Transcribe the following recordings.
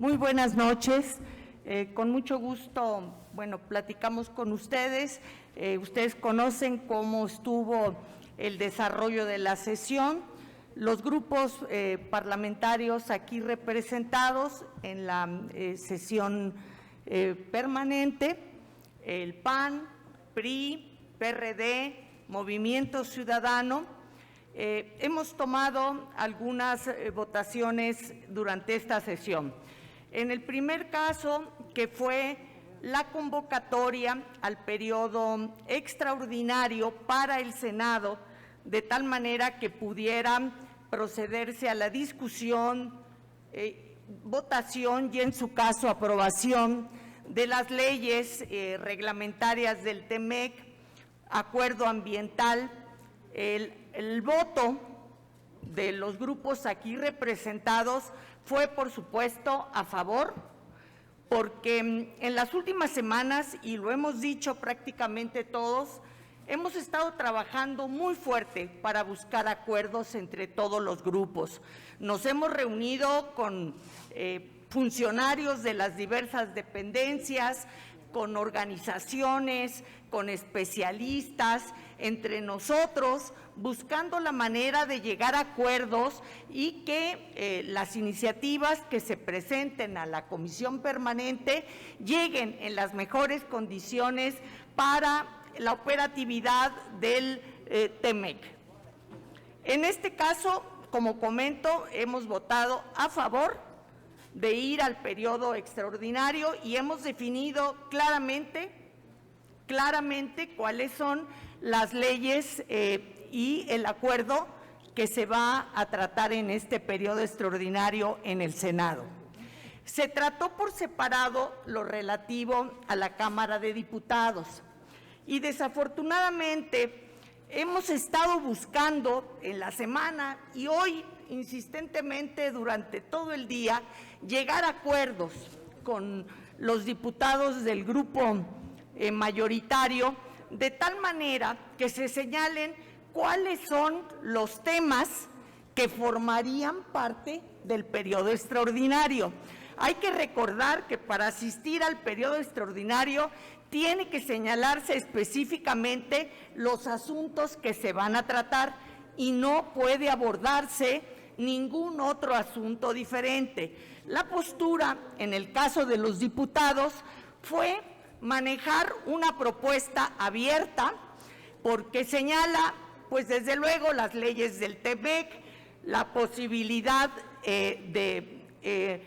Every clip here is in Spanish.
Muy buenas noches. Con mucho gusto, platicamos con ustedes. Ustedes conocen cómo estuvo el desarrollo de la sesión. Los grupos parlamentarios aquí representados en la sesión permanente, el PAN, PRI, PRD, Movimiento Ciudadano, hemos tomado algunas votaciones durante esta sesión. En el primer caso, que fue la convocatoria al periodo extraordinario para el Senado, de tal manera que pudiera procederse a la discusión, votación y, en su caso, aprobación de las leyes reglamentarias del TEMEC, acuerdo ambiental. El voto de los grupos aquí representados fue, por supuesto, a favor, porque en las últimas semanas, y lo hemos dicho prácticamente todos, hemos estado trabajando muy fuerte para buscar acuerdos entre todos los grupos. Nos hemos reunido con funcionarios de las diversas dependencias, con organizaciones, con especialistas, entre nosotros, buscando la manera de llegar a acuerdos y que las iniciativas que se presenten a la Comisión Permanente lleguen en las mejores condiciones para la operatividad del TEMEC. En este caso, como comento, hemos votado a favor de ir al periodo extraordinario y hemos definido claramente cuáles son las leyes y el acuerdo que se va a tratar en este periodo extraordinario en el Senado. Se trató por separado lo relativo a la Cámara de Diputados y desafortunadamente hemos estado buscando en la semana y hoy insistentemente durante todo el día llegar a acuerdos con los diputados del grupo mayoritario, de tal manera que se señalen cuáles son los temas que formarían parte del periodo extraordinario. Hay que recordar que para asistir al periodo extraordinario tiene que señalarse específicamente los asuntos que se van a tratar y no puede abordarse ningún otro asunto diferente. La postura, en el caso de los diputados, fue manejar una propuesta abierta, porque señala, pues desde luego, las leyes del TEMEC, la posibilidad de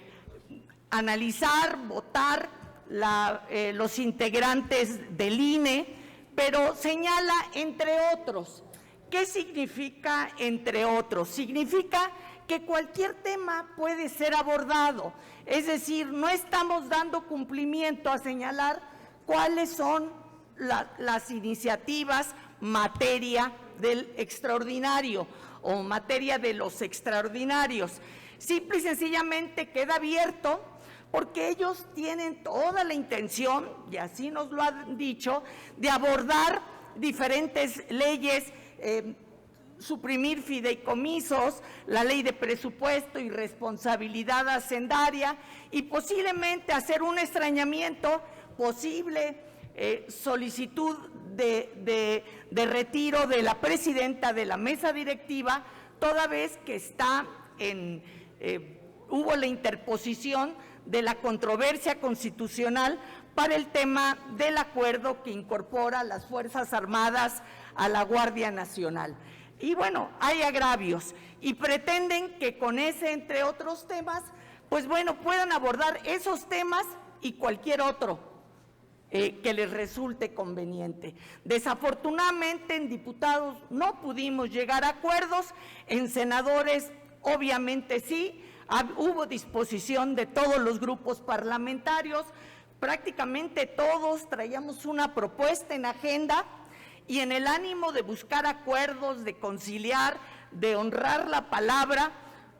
analizar, votar los integrantes del INE, pero señala entre otros. ¿Qué significa entre otros? Significa que cualquier tema puede ser abordado, es decir, no estamos dando cumplimiento a señalar cuáles son las iniciativas materia del extraordinario o materia de los extraordinarios. Simple y sencillamente queda abierto porque ellos tienen toda la intención, y así nos lo han dicho, de abordar diferentes leyes, suprimir fideicomisos, la ley de presupuesto y responsabilidad hacendaria y posiblemente hacer un extrañamiento, posible solicitud de retiro de la presidenta de la mesa directiva, toda vez que hubo la interposición de la controversia constitucional para el tema del acuerdo que incorpora a las Fuerzas Armadas a la Guardia Nacional. Y bueno, hay agravios y pretenden que con ese, entre otros temas, pues bueno, puedan abordar esos temas y cualquier otro que les resulte conveniente. Desafortunadamente, en diputados no pudimos llegar a acuerdos, en senadores obviamente sí, hubo disposición de todos los grupos parlamentarios, prácticamente todos traíamos una propuesta en agenda y en el ánimo de buscar acuerdos, de conciliar, de honrar la palabra,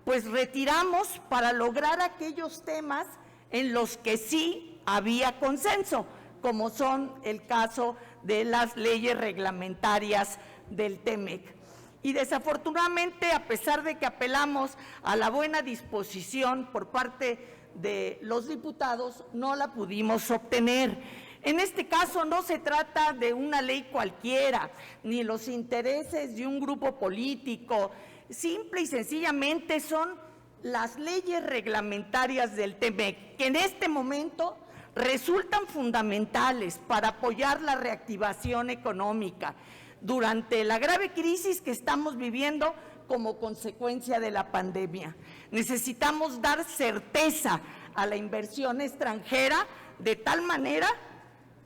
pues retiramos para lograr aquellos temas en los que sí había consenso, como son el caso de las leyes reglamentarias del TEMEC. Y desafortunadamente, a pesar de que apelamos a la buena disposición por parte de los diputados no la pudimos obtener. En este caso no se trata de una ley cualquiera, ni los intereses de un grupo político, simple y sencillamente son las leyes reglamentarias del TEMEC, que en este momento resultan fundamentales para apoyar la reactivación económica durante la grave crisis que estamos viviendo como consecuencia de la pandemia. Necesitamos dar certeza a la inversión extranjera de tal manera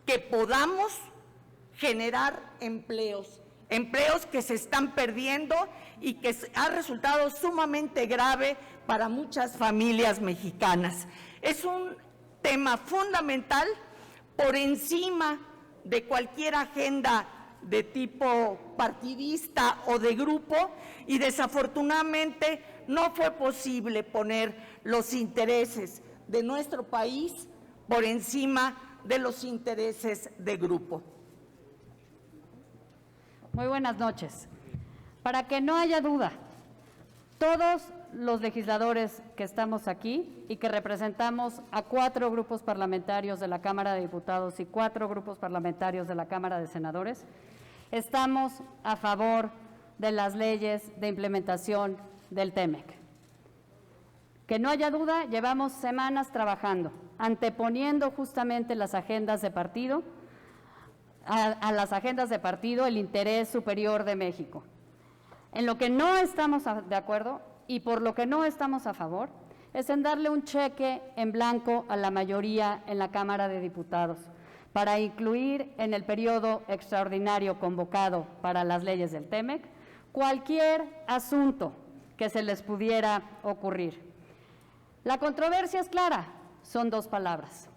que podamos generar empleos que se están perdiendo y que ha resultado sumamente grave para muchas familias mexicanas. Es un tema fundamental por encima de cualquier agenda de tipo partidista o de grupo, y desafortunadamente no fue posible poner los intereses de nuestro país por encima de los intereses de grupo. Muy buenas noches. Para que no haya duda, todos los legisladores que estamos aquí y que representamos a 4 grupos parlamentarios de la Cámara de Diputados y 4 grupos parlamentarios de la Cámara de Senadores, estamos a favor de las leyes de implementación del TEMEC. Que no haya duda, llevamos semanas trabajando, anteponiendo justamente las agendas de partido, a las agendas de partido, el interés superior de México. En lo que no estamos de acuerdo y por lo que no estamos a favor es en darle un cheque en blanco a la mayoría en la Cámara de Diputados para incluir en el periodo extraordinario convocado para las leyes del TEMEC cualquier asunto que se les pudiera ocurrir. La controversia es clara, son 2 palabras.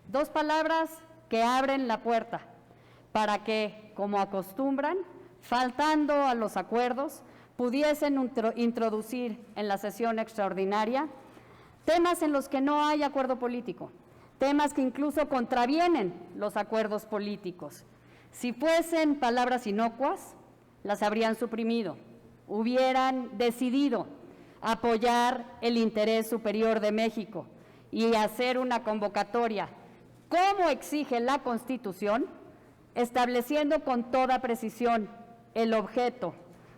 2 palabras que abren la puerta para que, como acostumbran, faltando a los acuerdos, pudiesen introducir en la sesión extraordinaria temas en los que no hay acuerdo político, temas que incluso contravienen los acuerdos políticos. Si fuesen palabras inocuas, las habrían suprimido, hubieran decidido apoyar el interés superior de México y hacer una convocatoria, como exige la Constitución, estableciendo con toda precisión el objeto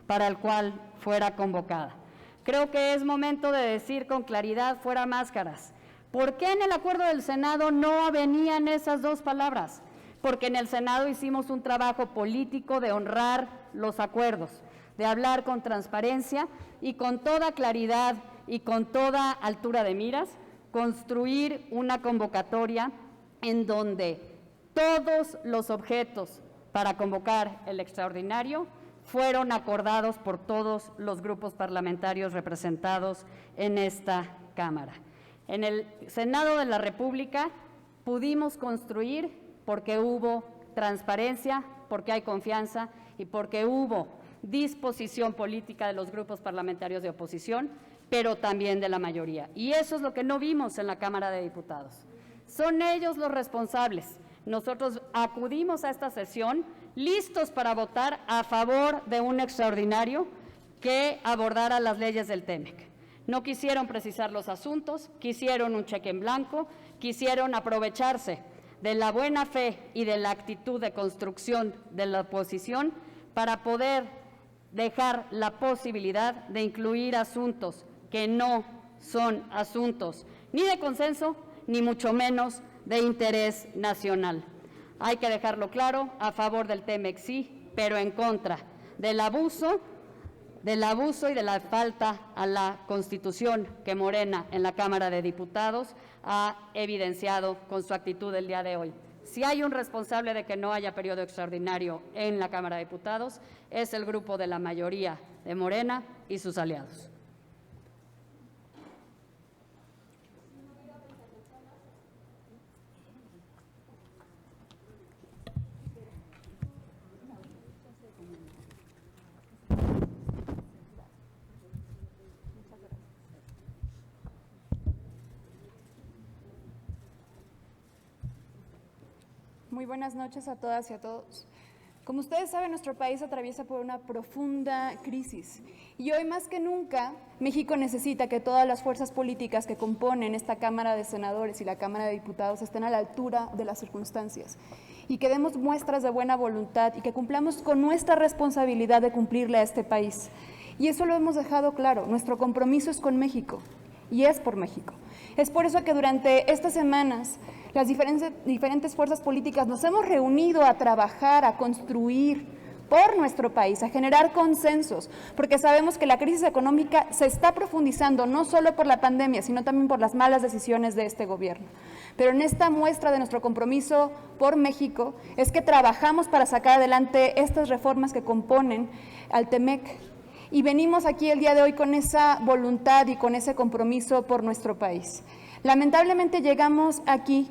para el cual fuera convocada. Creo que es momento de decir con claridad, fuera máscaras. ¿Por qué en el acuerdo del Senado no venían esas 2 palabras? Porque en el Senado hicimos un trabajo político de honrar los acuerdos, de hablar con transparencia y con toda claridad y con toda altura de miras, construir una convocatoria en donde todos los objetos para convocar el extraordinario fueron acordados por todos los grupos parlamentarios representados en esta Cámara. En el Senado de la República pudimos construir porque hubo transparencia, porque hay confianza y porque hubo disposición política de los grupos parlamentarios de oposición, pero también de la mayoría. Y eso es lo que no vimos en la Cámara de Diputados. Son ellos los responsables. Nosotros acudimos a esta sesión listos para votar a favor de un extraordinario que abordara las leyes del TEMEC. No quisieron precisar los asuntos, quisieron un cheque en blanco, quisieron aprovecharse de la buena fe y de la actitud de construcción de la oposición para poder dejar la posibilidad de incluir asuntos que no son asuntos ni de consenso, ni mucho menos de interés nacional. Hay que dejarlo claro, a favor del TEMEC sí, pero en contra del abuso y de la falta a la Constitución que Morena en la Cámara de Diputados ha evidenciado con su actitud el día de hoy. Si hay un responsable de que no haya periodo extraordinario en la Cámara de Diputados, es el grupo de la mayoría de Morena y sus aliados. Muy buenas noches a todas y a todos. Como ustedes saben, nuestro país atraviesa por una profunda crisis y hoy más que nunca México necesita que todas las fuerzas políticas que componen esta Cámara de Senadores y la Cámara de Diputados estén a la altura de las circunstancias y que demos muestras de buena voluntad y que cumplamos con nuestra responsabilidad de cumplirle a este país. Y eso lo hemos dejado claro, nuestro compromiso es con México y es por México. Es por eso que durante estas semanas las diferentes fuerzas políticas nos hemos reunido a trabajar, a construir por nuestro país, a generar consensos, porque sabemos que la crisis económica se está profundizando no solo por la pandemia, sino también por las malas decisiones de este gobierno. Pero en esta muestra de nuestro compromiso por México es que trabajamos para sacar adelante estas reformas que componen al TEMEC. Y venimos aquí el día de hoy con esa voluntad y con ese compromiso por nuestro país. Lamentablemente llegamos aquí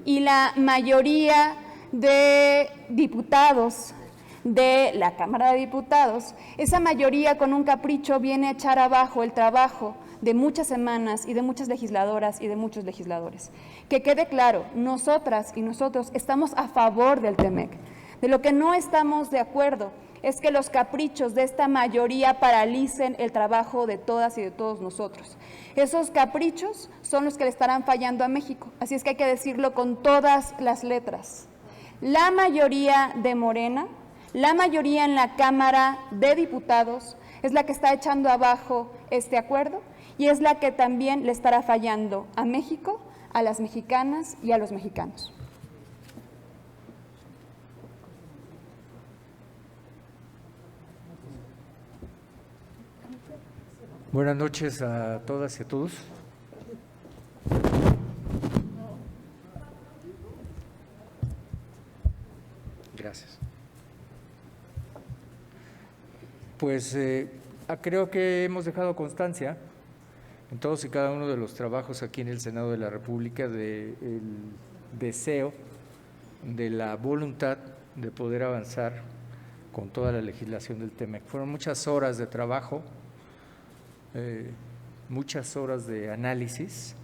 y la mayoría de diputados de la Cámara de Diputados, esa mayoría con un capricho viene a echar abajo el trabajo de muchas semanas y de muchas legisladoras y de muchos legisladores. Que quede claro, nosotras y nosotros estamos a favor del TEMEC. De lo que no estamos de acuerdo es que los caprichos de esta mayoría paralicen el trabajo de todas y de todos nosotros. Esos caprichos son los que le estarán fallando a México, así es que hay que decirlo con todas las letras. La mayoría de Morena, la mayoría en la Cámara de Diputados es la que está echando abajo este acuerdo y es la que también le estará fallando a México, a las mexicanas y a los mexicanos. Buenas noches a todas y a todos. Gracias. Pues creo que hemos dejado constancia en todos y cada uno de los trabajos aquí en el Senado de la República del deseo, de la voluntad de poder avanzar con toda la legislación del TEMEC. Fueron muchas horas de trabajo, muchas horas de análisis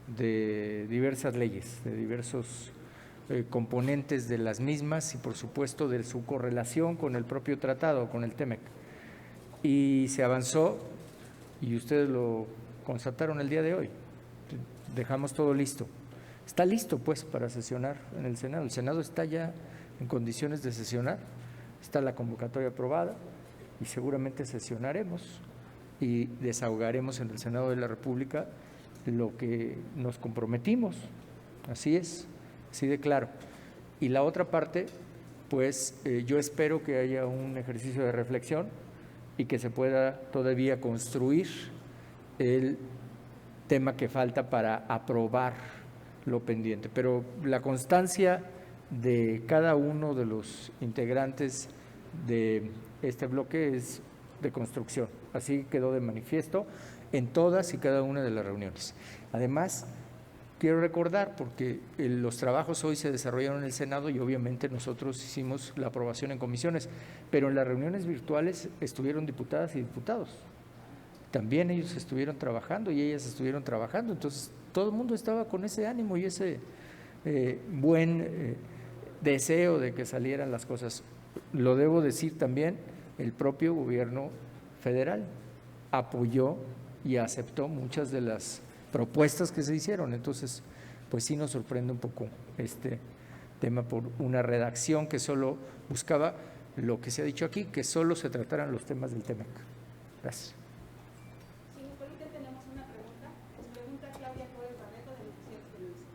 de diversas leyes, de diversos componentes de las mismas y por supuesto de su correlación con el propio tratado, con el TEMEC. Y se avanzó y ustedes lo constataron el día de hoy. Dejamos todo listo. Está listo pues para sesionar en el Senado. El Senado está ya en condiciones de sesionar, está la convocatoria aprobada y seguramente sesionaremos y desahogaremos en el Senado de la República lo que nos comprometimos. Así es, así de claro. Y la otra parte, pues yo espero que haya un ejercicio de reflexión y que se pueda todavía construir el tema que falta para aprobar lo pendiente. Pero la constancia de cada uno de los integrantes de este bloque es de construcción. Así quedó de manifiesto en todas y cada una de las reuniones. Además, quiero recordar, porque los trabajos hoy se desarrollaron en el Senado y obviamente nosotros hicimos la aprobación en comisiones, pero en las reuniones virtuales estuvieron diputadas y diputados. También ellos estuvieron trabajando y ellas estuvieron trabajando, entonces todo el mundo estaba con ese ánimo y ese buen deseo de que salieran las cosas. Lo debo decir también, el propio gobierno federal apoyó y aceptó muchas de las propuestas que se hicieron, entonces pues sí nos sorprende un poco este tema por una redacción que solo buscaba lo que se ha dicho aquí, que solo se trataran los temas del TEMEC. Gracias. Si nos permite, tenemos una pregunta. Nos pregunta Claudia Juárez Barreto de Noticias Televisión.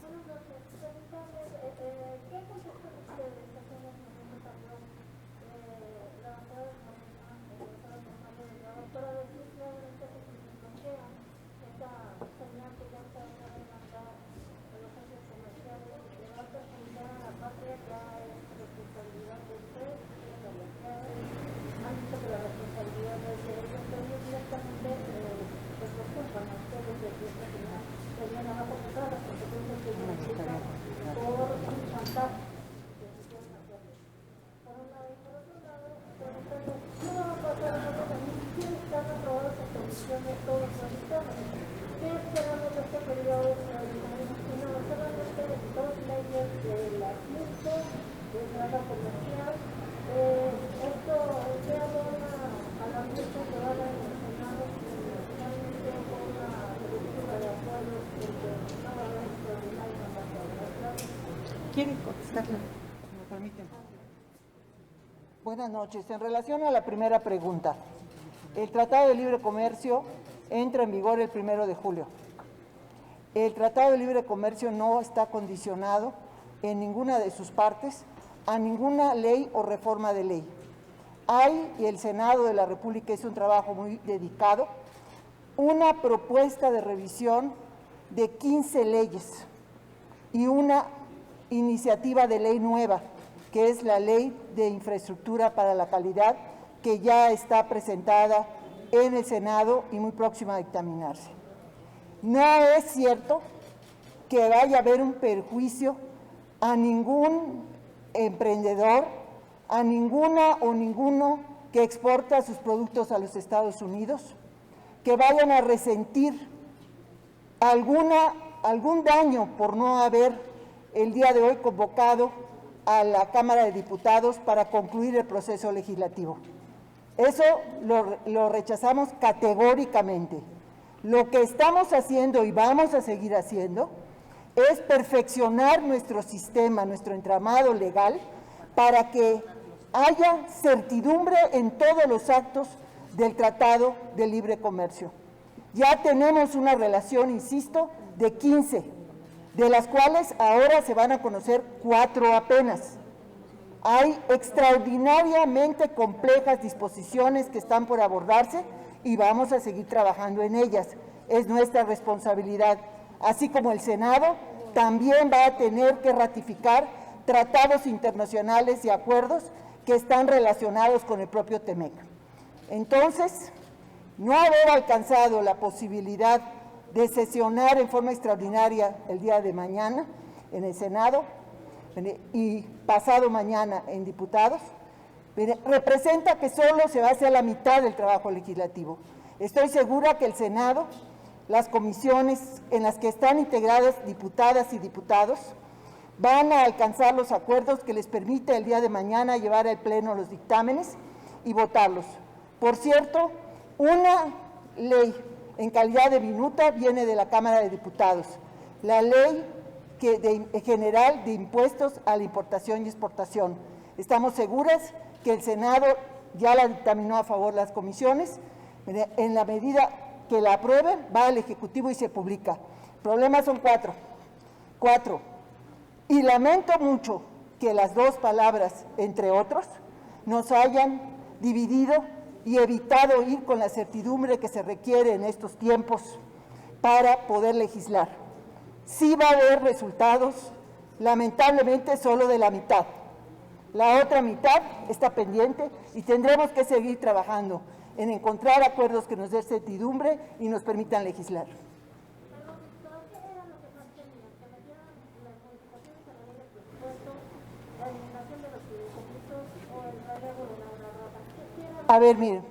Buenas noches. Preguntarles, ¿qué concepto ustedes hacen en el momento también la bancada de Morena, el Estado de Mario Delgado, para decir claramente que se bloquea esta señal que ya está dando de mandar a los centros comerciales y que va a perjudicar a la patria? Ya es responsabilidad de ustedes, de la bancada, han dicho que la responsabilidad es de ellos, entonces directamente pues los culpan a ustedes de que esta señal se viene abajo de todas las consecuencias que se implican por un chantaje que se quieren hacerles. Por un lado, y por otro lado, preguntarles, ¿qué va a pasar ahora también? ¿Quién están aprobados en comisiones todos los dictámenes? ¿Qué esperamos de este periodo extraordinario? Y no solamente de dos leyes de las MISO, trata comercial. Esto se abona a la fiesta que va a dar en el Senado, finalmente con una lectura de acuerdos que no va a haber extraordinario en la Cámara. ¿Quieren contestarle? Me permiten. Buenas noches. En relación a la primera pregunta, el Tratado de Libre Comercio entra en vigor el 1 de julio. El Tratado de Libre Comercio no está condicionado en ninguna de sus partes a ninguna ley o reforma de ley. Hay, y el Senado de la República hizo un trabajo muy dedicado, una propuesta de revisión de 15 leyes y una iniciativa de ley nueva, que es la Ley de Infraestructura para la Calidad, que ya está presentada en el Senado y muy próxima a dictaminarse. No es cierto que vaya a haber un perjuicio a ningún emprendedor, a ninguna o ninguno que exporta sus productos a los Estados Unidos, que vayan a resentir algún daño por no haber el día de hoy convocado a la Cámara de Diputados para concluir el proceso legislativo. Eso lo rechazamos categóricamente. Lo que estamos haciendo y vamos a seguir haciendo es perfeccionar nuestro sistema, nuestro entramado legal, para que haya certidumbre en todos los actos del Tratado de Libre Comercio. Ya tenemos una relación, insisto, de 15, de las cuales ahora se van a conocer 4 apenas. Hay extraordinariamente complejas disposiciones que están por abordarse y vamos a seguir trabajando en ellas. Es nuestra responsabilidad. Así como el Senado también va a tener que ratificar tratados internacionales y acuerdos que están relacionados con el propio TEMEC. Entonces, no haber alcanzado la posibilidad de sesionar en forma extraordinaria el día de mañana en el Senado y pasado mañana en diputados, representa que solo se va a hacer la mitad del trabajo legislativo. Estoy segura que el Senado, las comisiones en las que están integradas diputadas y diputados, van a alcanzar los acuerdos que les permite el día de mañana llevar al Pleno los dictámenes y votarlos. Por cierto, una ley en calidad de minuta viene de la Cámara de Diputados, la ley general de impuestos a la importación y exportación. Estamos seguras que el Senado ya la dictaminó a favor de las comisiones, en la medida que la aprueben, va al Ejecutivo y se publica. El problema son 4. Y lamento mucho que las 2 palabras, entre otros, nos hayan dividido y evitado ir con la certidumbre que se requiere en estos tiempos para poder legislar. Sí va a haber resultados, lamentablemente solo de la mitad. La otra mitad está pendiente y tendremos que seguir trabajando en encontrar acuerdos que nos den certidumbre y nos permitan legislar. A ver, miren,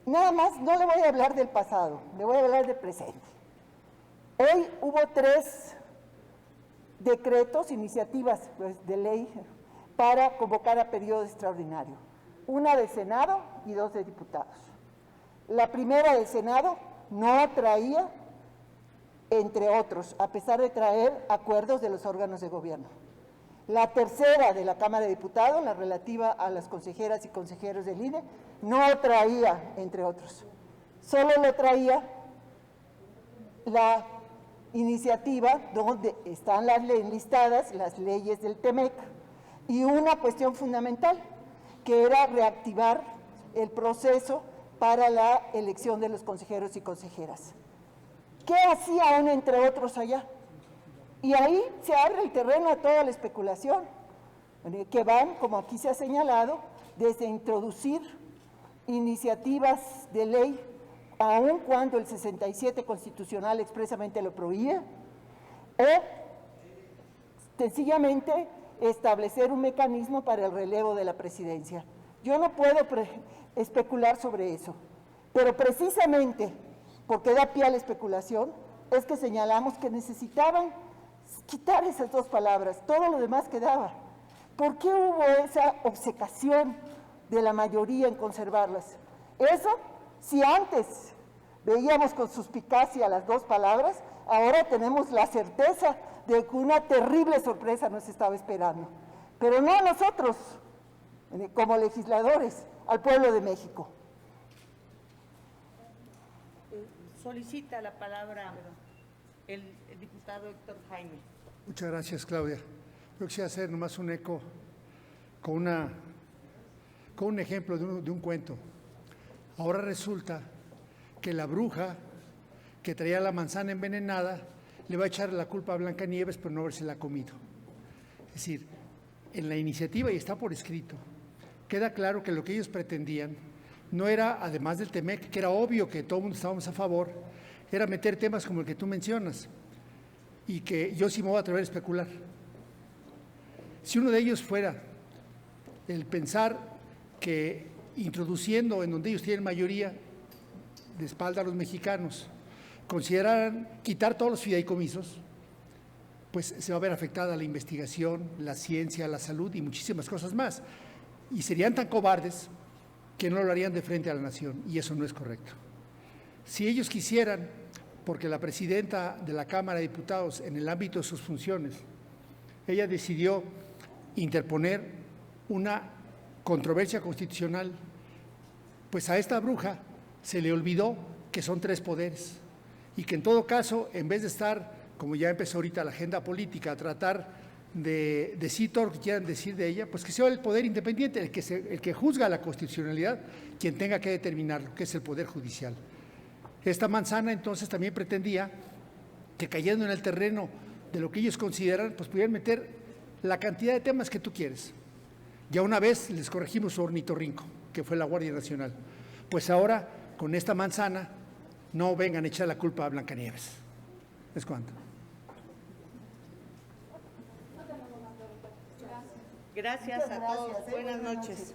nada más no le voy a hablar del pasado, le voy a hablar del presente. Hoy hubo 3 decretos, iniciativas de ley para convocar a periodo extraordinario. Una del Senado y 2 de diputados. La primera del Senado no traía, entre otros, a pesar de traer acuerdos de los órganos de gobierno. La tercera de la Cámara de Diputados, la relativa a las consejeras y consejeros del INE, no traía, entre otros. Solo lo traía la iniciativa donde están las enlistadas, las leyes del TEMEC, y una cuestión fundamental, que era reactivar el proceso para la elección de los consejeros y consejeras. ¿Qué hacía uno entre otros allá? Y ahí se abre el terreno a toda la especulación, que van, como aquí se ha señalado, desde introducir iniciativas de ley, aun cuando el 67 constitucional expresamente lo prohíbe, o sencillamente establecer un mecanismo para el relevo de la presidencia. Yo no puedo especular sobre eso, pero precisamente porque da pie a la especulación, es que señalamos que necesitaban quitar esas dos palabras, todo lo demás quedaba. ¿Por qué hubo esa obcecación de la mayoría en conservarlas? Eso, si antes veíamos con suspicacia las dos palabras, ahora tenemos la certeza de que una terrible sorpresa nos estaba esperando. Pero no a nosotros, como legisladores, al pueblo de México. Solicita la palabra el diputado Héctor Jaime. Muchas gracias, Claudia. Yo quisiera hacer nomás un eco con un ejemplo de un cuento. Ahora resulta que la bruja que traía la manzana envenenada le va a echar la culpa a Blancanieves por no habérsela comido. Es decir, en la iniciativa, y está por escrito, queda claro que lo que ellos pretendían no era, además del TEMEC, que era obvio que todo el mundo estábamos a favor, era meter temas como el que tú mencionas, y que yo sí me voy a atrever a especular. Si uno de ellos fuera el pensar que introduciendo en donde ellos tienen mayoría de espalda a los mexicanos, consideraran quitar todos los fideicomisos, pues se va a ver afectada la investigación, la ciencia, la salud y muchísimas cosas más. Y serían tan cobardes que no lo harían de frente a la nación, y eso no es correcto. Si ellos quisieran, porque la presidenta de la Cámara de Diputados, en el ámbito de sus funciones, ella decidió interponer una controversia constitucional, pues a esta bruja se le olvidó que son tres poderes y que en todo caso, en vez de estar, como ya empezó ahorita la agenda política, a tratar de decir todo lo que quieran decir de ella, pues que sea el poder independiente, el que juzga la constitucionalidad, quien tenga que determinarlo, que es el Poder Judicial. Esta manzana entonces también pretendía que, cayendo en el terreno de lo que ellos consideran, pues pudieran meter la cantidad de temas que tú quieres. Ya una vez les corregimos su ornitorrinco, que fue la Guardia Nacional. Pues ahora, con esta manzana, no vengan a echar la culpa a Blancanieves. ¿Es cuánto? Gracias a todos. Buenas noches.